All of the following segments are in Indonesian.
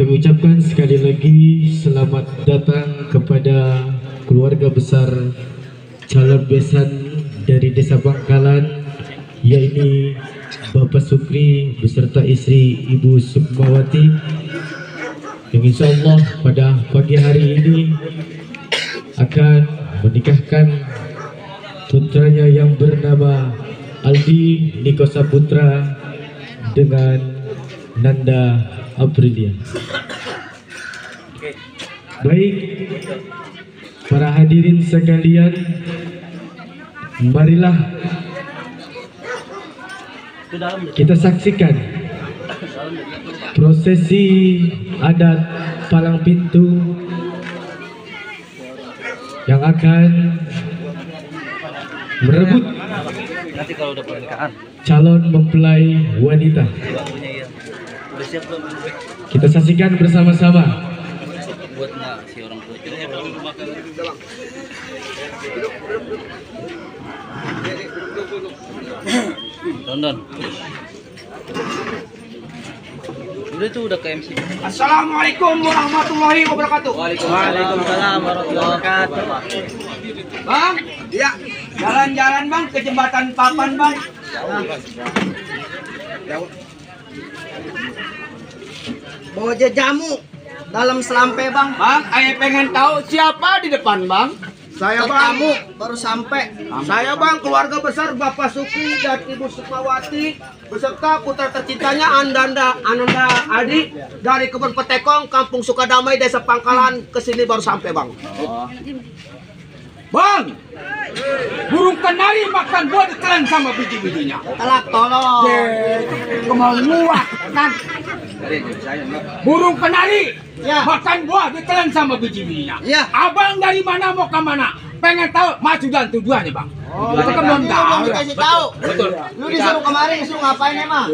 Kami ucapkan sekali lagi selamat datang kepada keluarga besar calon besan dari Desa Bangkalan, yaitu Bapak Sukri beserta istri Ibu Sukmawati, yang insya Allah pada pagi hari ini akan menikahkan putranya yang bernama Aldi Niko Saputra dengan Nanda Aprilia. Baik, para hadirin sekalian, marilah kita saksikan prosesi adat palang pintu yang akan merebut nanti kalau udah pernikahan calon mempelai wanita. udah siap belum Kita saksikan bersama-sama. buat nggak si orang tua London udah ke MC. Assalamualaikum warahmatullahi wabarakatuh. Waalaikumsalam warahmatullahi wabarakatuh. Bang, ya, jalan-jalan bang ke jembatan Papan bang. Bawa jamu dalam selampe bang. Bang, ayah pengen tahu siapa di depan bang? Saya bang. Kamu baru sampai. Saya bang, keluarga besar Bapak Sukri dan Ibu Sukmawati beserta putra tercintanya Ananda Adi dari Kebun Petekong, Kampung Sukadamai, Desa Pangkalan, kesini baru sampai bang. Bang, burung kenari makan buah ditelan sama biji-bijinya. Telak tolong. Kemauan kan? Burung kenari Ya. makan buah ditelan sama biji-bijinya. Ya. Abang dari mana mau ke mana? Pengen tahu maju dan tujuannya bang. Itu kan belum tahu. Belum dikasih tahu. Betul. Lu disuruh kemarin disuruh ngapain emang?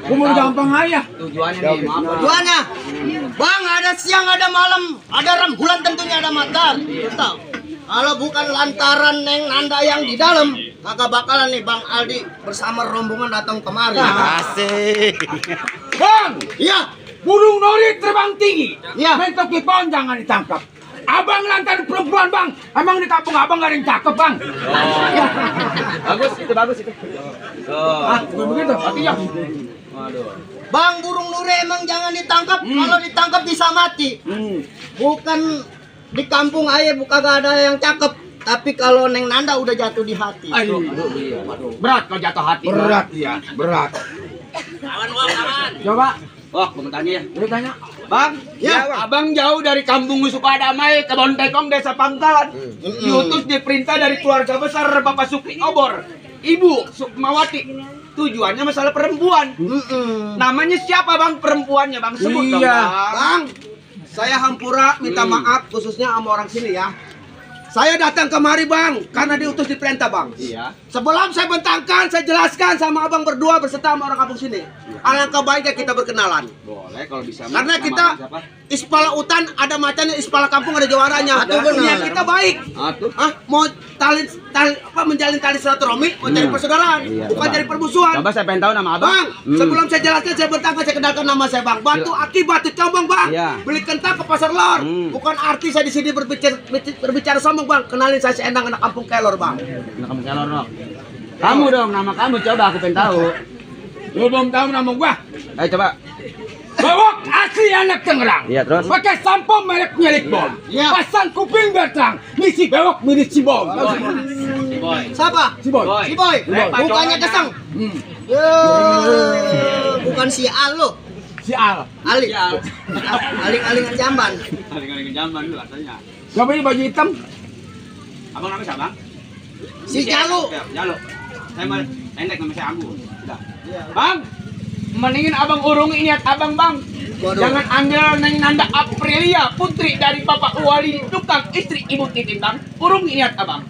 Umur gampang aja. Tujuannya nih, maaf. Tujuannya, bang ada siang ada malam, ada rembulan tentunya ada matar. Tahu? Kalau bukan lantaran Neng Nanda yang di dalam, kagak bakalan nih Bang Aldi bersama rombongan datang kemari. Asik. Bang, Iya, burung nori terbang tinggi. Ya. Bentuk pohon jangan ditangkap. Abang lantaran perempuan bang, emang di kampung abang gak ada yang cakep bang. Ya. Bagus itu. Bukan begitu, artinya. Waduh. Bang burung nuri emang jangan ditangkap. Kalau ditangkap bisa mati. Bukan di kampung ayah bukan gak ada yang cakep. Tapi kalau Neng Nanda udah jatuh di hati. Aduh, berat kalau jatuh hati. Berat, iya, berat. Coba, Wah, mau tanya ya. lu tanya. Bang, Ya, ya, abang jauh dari kampung Sukadamai, Kebon Tekong, Desa Pangkalan. Diutus diperintah dari keluarga besar Bapak Sukri Obor, Ibu Sukmawati. Tujuannya masalah perempuan. Namanya siapa bang perempuannya bang? Sebut dong Iya. bang. Bang, saya hampura minta maaf khususnya sama orang sini ya. Saya datang kemari bang, karena diutus di perintah bang. Iya. Sebelum saya bentangkan, saya jelaskan sama abang berdua berserta sama orang kampung sini. Alangkah baiknya kita berkenalan. Boleh kalau bisa. Karena Nama kita abang siapa? ispala hutan ada macannya, ispala kampung ada jawaranya. Betul, benar. Niat kita baik. Atuh. Mau menjalin tali silaturahmi, mau cari persaudaraan, bukan cari permusuhan. Coba saya pengen tahu nama abang. Bang, sebelum saya jelaskan, saya bentangkan, saya kenalkan nama saya bang. Batu Aki, Batu Combong bang. Iya. Beli kentang ke pasar lor. Bukan arti saya di sini berbicara sombong bang. Kenalin saya si Endang anak kampung Kelor bang. Nah, kamu kelor dong. Kamu dong, nama kamu coba aku pengen tahu. Lu belum tahu nama gua? Ayo coba. Bawok asli anak Tangerang. Iya, terus? Pakai sampo merek milik bom. Iya. Pasang kuping bertang. Misi bewok milik si bom. siapa? Si boy. Si Boy. Bukannya keseng. Bukan si Al lo. Si Al. Ali. Aling-alingan jamban. Kali-kali zaman dulu katanya. Siapa ini baju hitam? Abang namanya siapa? Si Jalu. Jalu. Saya mau pendek nama saya Anggu. Udah. Bang, mendingin abang urungi niat abang bang. Waduh. Jangan ambil Neng Nanda Aprilia, putri dari Bapak Wali Tukang, istri Ibu Titin bang. Urungi niat abang.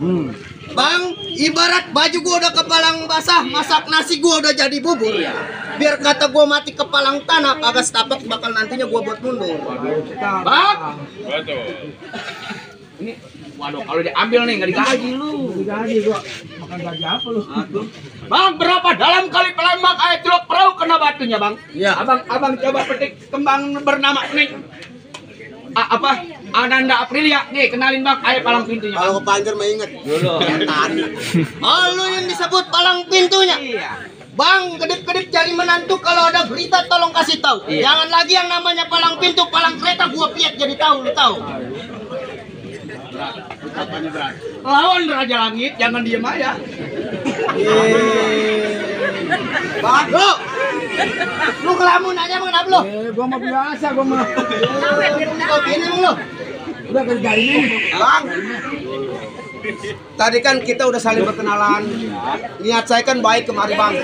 Bang, ibarat baju gua udah kepalang basah, masak nasi gua udah jadi bubur. Biar kata gua mati kepalang tanah, kagak setapak bakal nantinya gua buat mundur. Bang. Ini, waduh, kalau diambil nih nggak digaji lu. Gaji gua. Makan gaji apa lu? Bang, berapa dalam kali pelembak air celok perahu kena batu? pintunya bang. Iya. Abang coba petik kembang bernama nih. Ananda Aprilia. Nih kenalin bang, ayo palang pintunya. Bang. Kalau kepanjer mah inget. Oh, lu yang disebut palang pintunya. Iya. Bang, kedip-kedip cari menantu, kalau ada berita tolong kasih tahu. Iya. Jangan lagi yang namanya palang pintu, palang kereta gua piat jadi tahu, lu tahu. Lawan Raja Langit, jangan diem aja. Bang, lu kelamun aja emang kenapa lu? Gua mah biasa, gua mah. Kau gini lu. Udah kerja ini. Bang, tadi kan kita udah saling berkenalan. Niat saya kan baik kemari bang.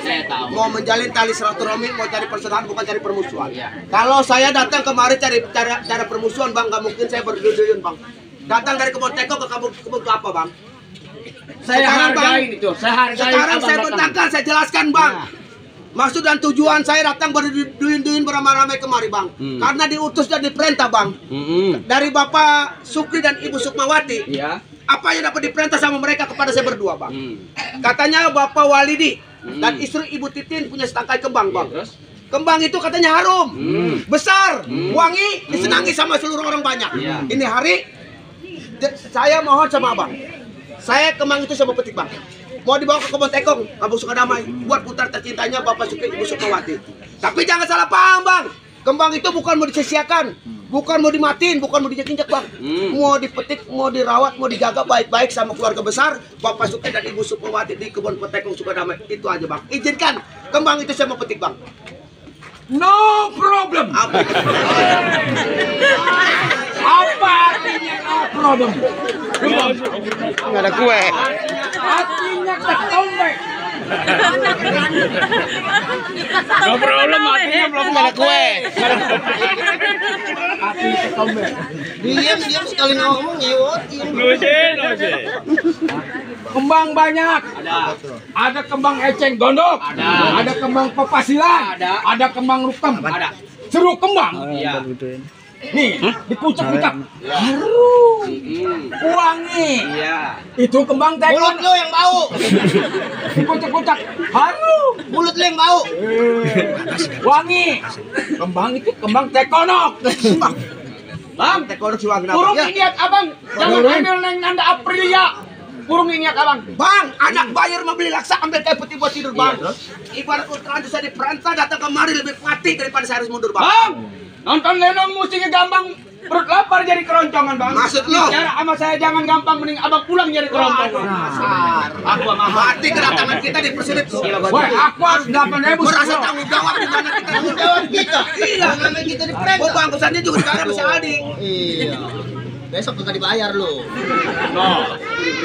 Mau menjalin tali silaturahmi, mau cari persaudaraan bukan cari permusuhan. Kalau saya datang kemari cari cara permusuhan bang, nggak mungkin saya berduyun bang. Datang dari kebun teko ke kebun kelapa bang. Saya Sekarang, Bang, hargain itu. Saya hargain. Sekarang abang saya datang. bentangkan, saya jelaskan bang. Maksud dan tujuan saya datang berduyun-duyun beramai-ramai kemari bang. Karena diutus dan diperintah bang. Dari Bapak Sukri dan Ibu Sukmawati. Iya. Apa yang dapat diperintah sama mereka kepada saya berdua bang. Katanya Bapak Walidi dan istri Ibu Titin punya setangkai kembang bang. Terus? Kembang itu katanya harum, besar, wangi, disenangi sama seluruh orang banyak. Iya. Ini hari saya mohon sama abang, saya kembang itu sama petik bang. Mau dibawa ke kebun tekong, Kampung Sukadamai, buat putar tercintanya Bapak Sukri Ibu Sukmawati. Tapi jangan salah paham bang, kembang itu bukan mau disia-siakan, bukan mau dimatiin, bukan mau diinjak-injak bang. Mau dipetik, mau dirawat, mau dijaga baik-baik sama keluarga besar Bapak Sukri dan Ibu Sukmawati di kebun tekong Sukadamai. Itu aja bang. Izinkan kembang itu saya mau petik bang. No problem. Apa? Apa artinya no problem? Nggak ada kue. Artinya ketombe. No problem, artinya belum ada kue. Artinya ketombe. Diam sekali ngomong nyewotin. Kembang banyak. Ada kembang eceng gondok. Ada kembang pepasilan. Ada kembang rukem. Ada. Seru kembang. Iya. Nih, dipucak-pucak. Harum. Wangi. Iya. Itu kembang Mulut tekon. lu yang bau. Dipucak-pucak. Harum. Mulut lu yang bau. Wangi. Kembang itu kembang tekonok. Bang, tekor si wangi Kurung apa? Ya. ingat abang. Jangan ambil neng Nanda Aprilia. Kurung ingat abang. Bang, anak bayar mau beli laksa ambil kayak putih buat tidur bang. Ibarat ultra saya diperintah datang kemari lebih mati daripada saya harus mundur bang. Bang, nonton Lenong musiknya gampang perut lapar jadi keroncongan bang. Maksud lo? Bicara sama saya jangan gampang, mending abang pulang jadi keroncongan. Aku mah Mati kedatangan kita dipersulit loh. Woi, aku harus 8.000. Merasa tanggung jawab di mana kita Tanggung jawab kita. Iya. Namanya kita Oh diperintah. bang, kesannya juga sekarang masih Aldi. Iya. Besok kagak dibayar lu.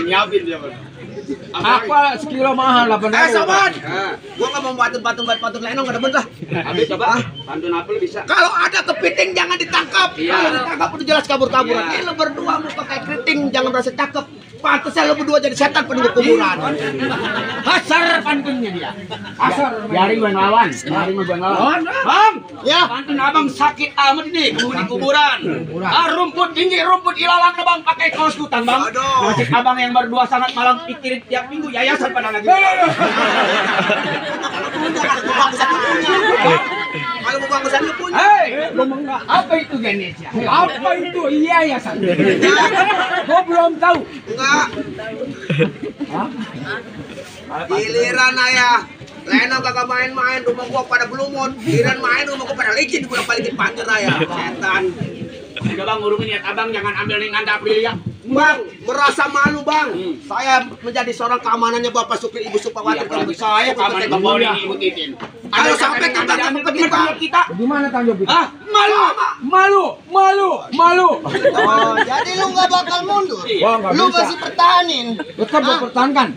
Nyiapin dia. Apa sekilo mahal 8.000. Sobat, gua nggak mau patung lenong nggak demen lah. Habis coba. Pantun apa lu bisa? Kalau ada kepiting jangan ditangkap. Iya. Kalau ditangkap udah jelas kabur-kaburan. Iya. Ini lo berdua mau pakai keriting jangan merasa cakep. Pantasnya lo berdua jadi setan penunggu kuburan. Kasar pantunnya dia. Kasar. Biarin gue ngelawan. Bang, Ya. pantun abang sakit amat ini di kuburan. Rumput tinggi, rumput ilalang bang pakai kaos hutan bang. Aduh. Nasib abang yang berdua sangat malam pikirin tiap minggu yayasan pada lagi. Kalau mau bangkusan lu punya. Hei, apa itu Ganesha? Apa itu yayasan? Gue belum tahu. Enggak. Giliran ayah. Lenong kagak main-main, rumah gua pada belumut. Giliran main, rumah gua pada licin, gua balikin panjer ayah. Setan. Udah bang, urungin niat abang jangan ambil ning Nanda Aprilia. Bang, merasa malu bang. Saya menjadi seorang keamanannya Bapak Sukri Ibu Sukmawati. Kalau saya kapan kembali Ibu Titin. Kalau sampai kita kita, Gimana tanggung jawab? ah, malu. Oh, jadi lu nggak bakal mundur. Wah, nggak Lu bisa. masih pertahanin. Tetap Ah, dipertahankan.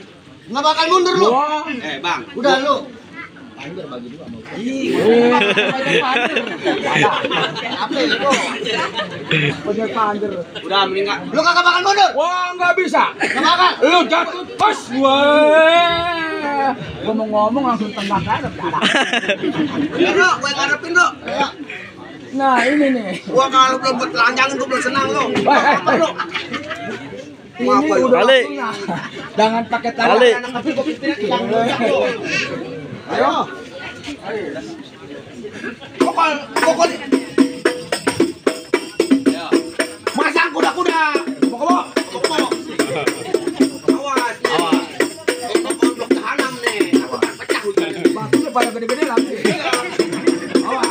nggak bakal mundur lu. Wah, Bang. Udah lu. Apa itu? punya panjer. Udah meninggal. Lu kagak bakal mundur. Wah, nggak bisa. Nggak bakal. Lu jatuh pas. Wah, ngomong-ngomong langsung tengah kanan. Bro, gua ngarepin bro. Ya. Nah, ini nih. Gua kalau belum bertelanjang itu belum senang lo. Apa bro? Ini Apa, udah Balik. waktunya. Jangan pakai tangan. Balik. Anak kecil gua pikirin yang lo. Ayo. Pokok. Masang kuda-kuda. Pokok. Awas. Pokok blok tahanan nih. Aku tak pecah hujan. Batunya pada gede-gede lagi. Awas.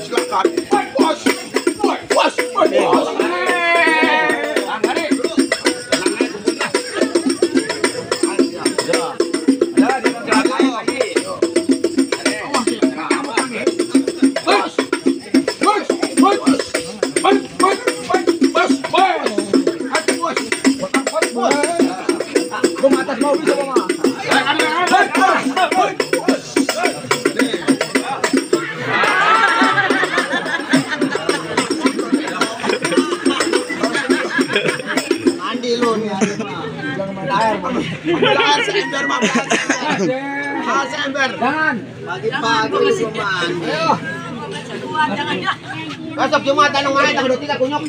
Silakan. Bos. Mandi lu nih. Air seember, Mak. Seember. Jangan. Pagi-pagi lu mandi. Ayo. Besok Jumatan nang mana tanggal 23 kunyuk.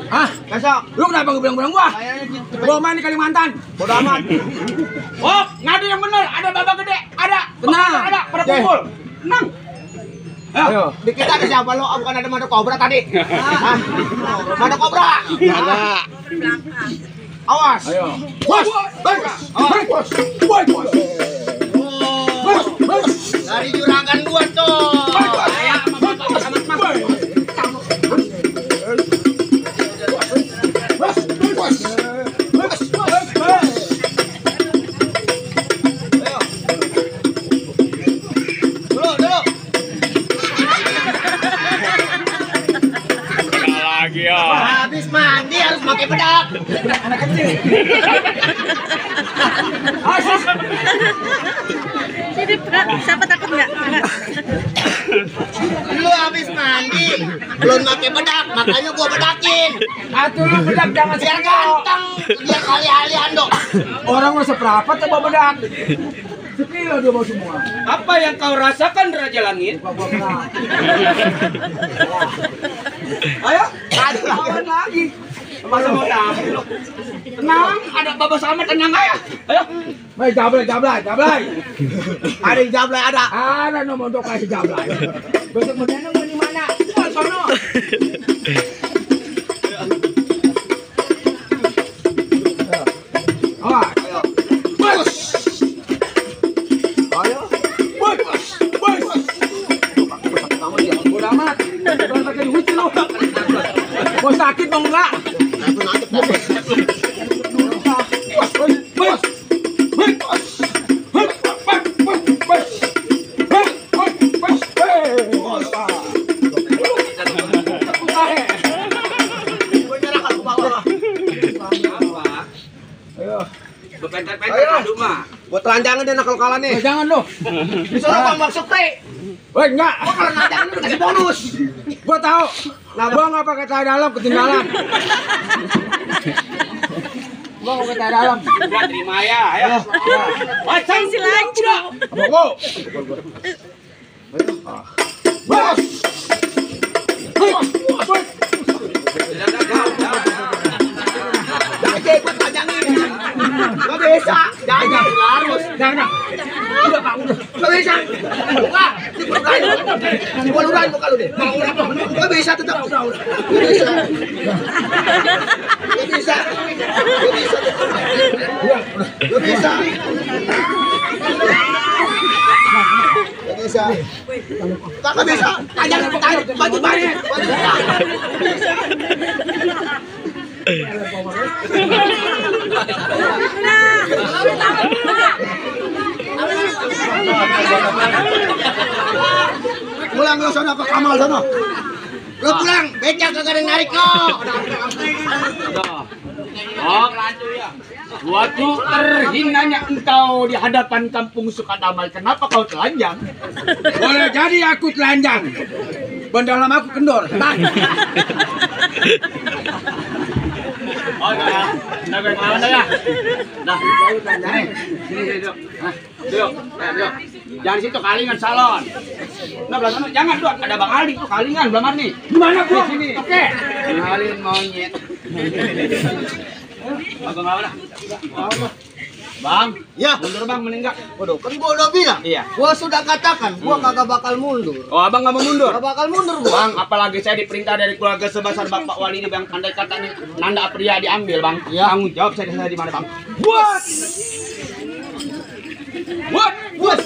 Hah? Besok. Lu kenapa gue bilang gua? Gua main di Kalimantan. Bodo amat. Oh, ngadu yang bener. Ada babak gede. Ada. Tenang. Ada. Pada kumpul. Tenang. Ayo. Di kita ada siapa lo? Bukan ada madu kobra tadi. Hah? Madu kobra. Ada. Awas. Ayo. Bos. Dari juragan gua tuh. Dulu. Lagi ya. Habis mandi harus pakai bedak. Sini Pak, siapa takut nggak? Lu habis mandi belum pakai bedak, makanya gua bedakin. Atuh lu bedak jangan Biar sekali. ganteng, dia kali-kali ando. Orang mau seberapa coba bedak. Sekilo dia mau semua. Apa yang kau rasakan Raja Langit? Gua pernah. Ayo, ada lawan lagi. Masa mau tampil lo? Tenang, ada Baba Sama tenang aja. Ayo. Baik jablay. Ada yang jablay ada. Ada nomor untuk kasih jablay. Besok menenang di mana? Di sono. Awas. Ayo. Bodo amat. Jangan pakai duit lu. Mau sakit mau enggak? Bepentar-pentar adu mah. Buat telanjangan dia nakal-kalan nih. Jangan lu. Disuruh Bang Maksud Pri. Woi, enggak. Oh, kalau telanjangan lu kasih bonus. Gua tahu. Gua enggak pakai celana dalam ketinggalan. Gua enggak pakai celana dalam. Udah terima ya, ayo. Pasang si lancu. Wow. Bos. Jangan ikut telanjangin. Gak bisa. Jangan harus. Jangan. Udah, Pak, udah. Gak bisa. Buka. Dibuka muka lu deh. Gak bisa tetap. Gak bisa. Gak bisa. Gak bisa. Gak bisa. Gak bisa. Jangan tarik. Baju banyak. Pulang lo sana ke Kamal sana. Lu pulang, becak kagak ada yang narik lo. Oh, suatu terhinanya engkau di hadapan kampung Sukadamai. Kenapa kau telanjang? Boleh jadi aku telanjang. Ban dalam aku kendor. Oh, ya. Nah, bagaimana ya? Nah, sini duduk. Nah, duduk. Duduk. Jangan situ Kalingan salon. Nah, belah sana jangan, Dok. Ada Bang Aldi tuh Kalingan, belah nih. Gimana, Bro? Di sini. Oke. Kenalin monyet. Abang mana? Bang, Ya, mundur bang meninggal. waduh, kan gua udah bilang. Iya. Gua sudah katakan, gua kagak bakal mundur. Oh abang nggak mau mundur? Gak bakal mundur gua. Bang, apalagi saya diperintah dari keluarga sebesar Bapak Wali ini bang, andai kata nih Nanda Apriya diambil bang, tanggung jawab saya di mana bang? What? Bos.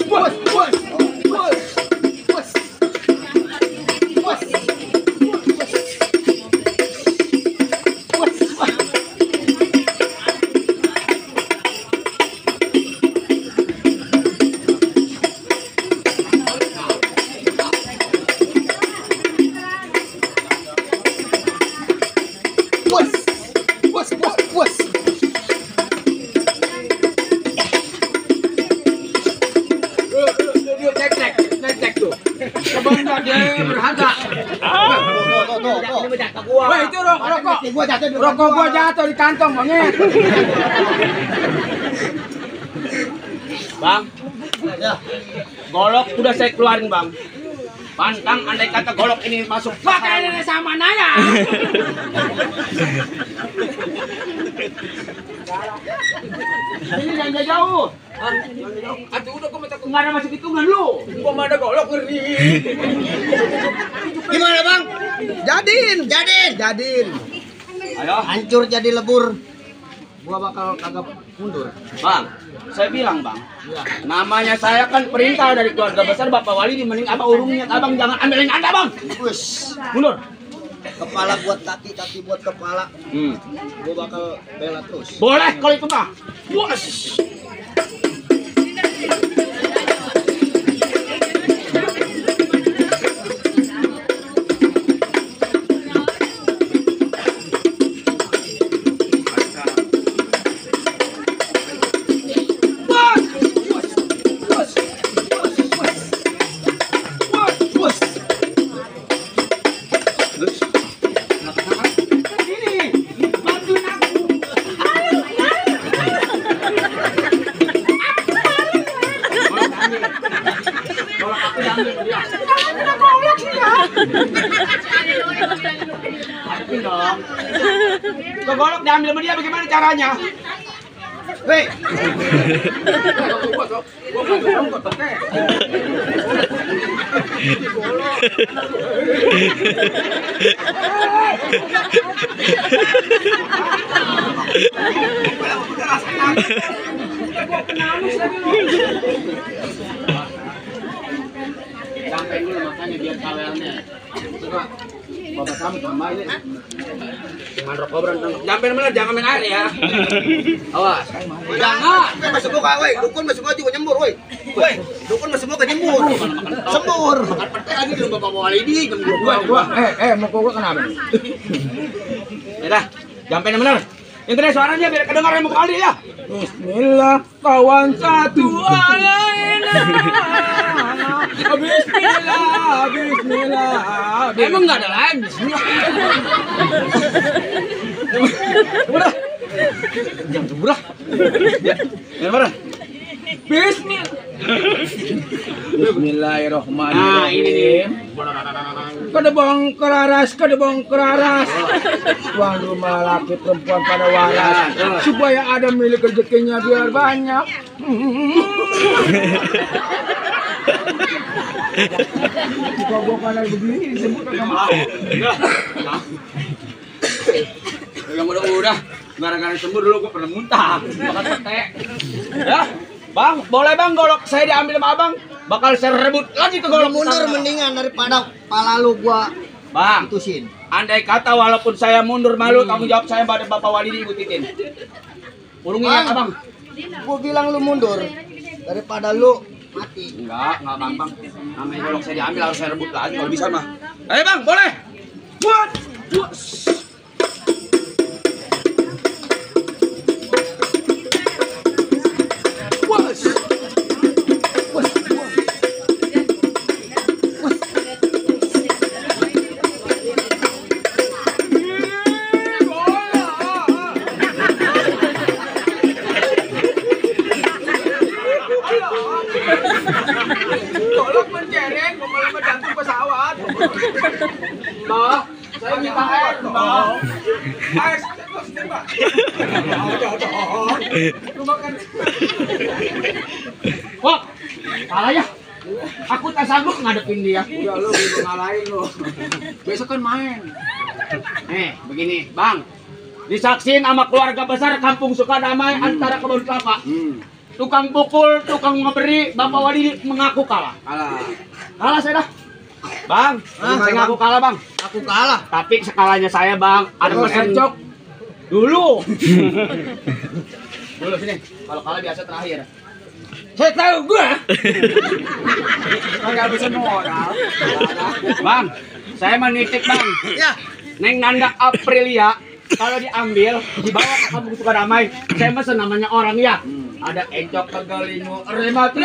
Cek tuh. Kebangga dia berharga. Wah itu rokok. Rokok gua jatuh di kantong monyet. Bang, Ya. golok udah saya keluarin bang. Pantang andai kata golok ini masuk pakai sama Naya. Ini jangan jauh. Aduh udah kau minta nggak ada masuk hitungan lu. Gua mah ada golok ngeri. Gimana, Bang? Jadin. Jadin. Ayo, Hancur jadi lebur. Gua bakal kagak mundur. bang. Saya bilang bang, namanya saya kan perintah dari keluarga besar Bapak Wali, mending abang urungnya, abang jangan ambilin Anda bang. Wes. Mundur. Kepala buat kaki, kaki buat kepala. Gua bakal bela terus. Boleh kalau itu mah. Bos. Kok golok diambil sama dia bagaimana caranya? Weh, Sampai dulu makanya biar kawelnya. Bapak kamu tambah ini. Jangan rokok berantem. Jangan main air ya. Awas. Jangan. Masuk gua woi, dukun masuk gua juga nyembur woi. Woi, dukun masuk gua ke nyembur. sembur. Makan pete lagi dulu Bapak Wali ini jam 2. Muka gua kenapa? Ya dah, sampai benar. Yang tadi suaranya biar kedengaran Bapak Wali ya. Bismillah kawan satu alaina. Bismillah. Emang nggak ada lain. Udah. Jam berapa? Ya, mana? Bismillah. Nah, Bismillahirrahmanirrahim. ini nih. Kedebong keraras. Tuan rumah laki perempuan pada waras. Supaya ada milik rezekinya biar banyak. Jika gua kalah begini disebut agak mau. Yang udah. Gara-gara sembur dulu gua pernah muntah. Makan pete. Ya. Bang, boleh bang golok saya diambil sama abang. Bakal saya rebut lagi ke golok Mundur mendingan daripada pala lu gua Bang, putusin. andai kata walaupun saya mundur malu, tanggung jawab saya pada Bapak Wali di Ibu Titin. Urungin ya abang. Gua bilang lu mundur daripada lu mati. Enggak gampang. Namanya golok saya diambil harus saya rebut lagi kalau bisa mah. Ayo bang, boleh. Buat. Golok mencereng, malah menjantung pesawat. Mbak, saya minta air, Mbak. Air, terus nih, Mbak. Wah, kalah ya. Aku tak sanggup ngadepin dia. Udah lu bisa ngalahin lu. Besok kan main. Begini, Bang. Disaksin sama keluarga besar Kampung Sukadamai antara Kebun Kelapa. Tukang pukul, tukang memberi, Bapak Wadi mengaku kalah. Kalah saya dah. Bang, saya ngaku kalah, Bang. Aku kalah. Tapi sekalanya saya, Bang, ada pesen cok. Dulu. Dulu sini. Kalau kalah biasa terakhir. Saya tahu gua. Enggak bisa modal. Bang, saya menitip, Bang. Ya. Neng Nanda Aprilia kalau diambil dibawa ke Kampung Sukadamai, saya mesen namanya orang ya. Ada encok kegelingu remati.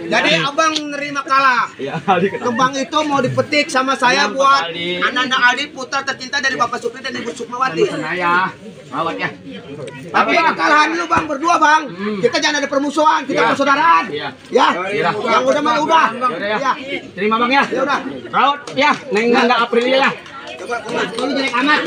Jadi abang nerima kalah. Ya, kali Kembang itu mau dipetik sama saya Iya, buat Pak Aldi. Ananda Aldi putra tercinta dari Bapak Supri dan Ibu Sukmawati. saya. Rawat ya. Tapi kekalahan lu bang berdua bang. Kita jangan ada permusuhan, kita persaudaraan. Iya. Ya. Iya. Yang udah mah udah. Yaudah ya. Ya. Terima Bang ya. Ya udah. Rawat ya, Neng Nanda Aprilia ya. Coba ini jelek amat.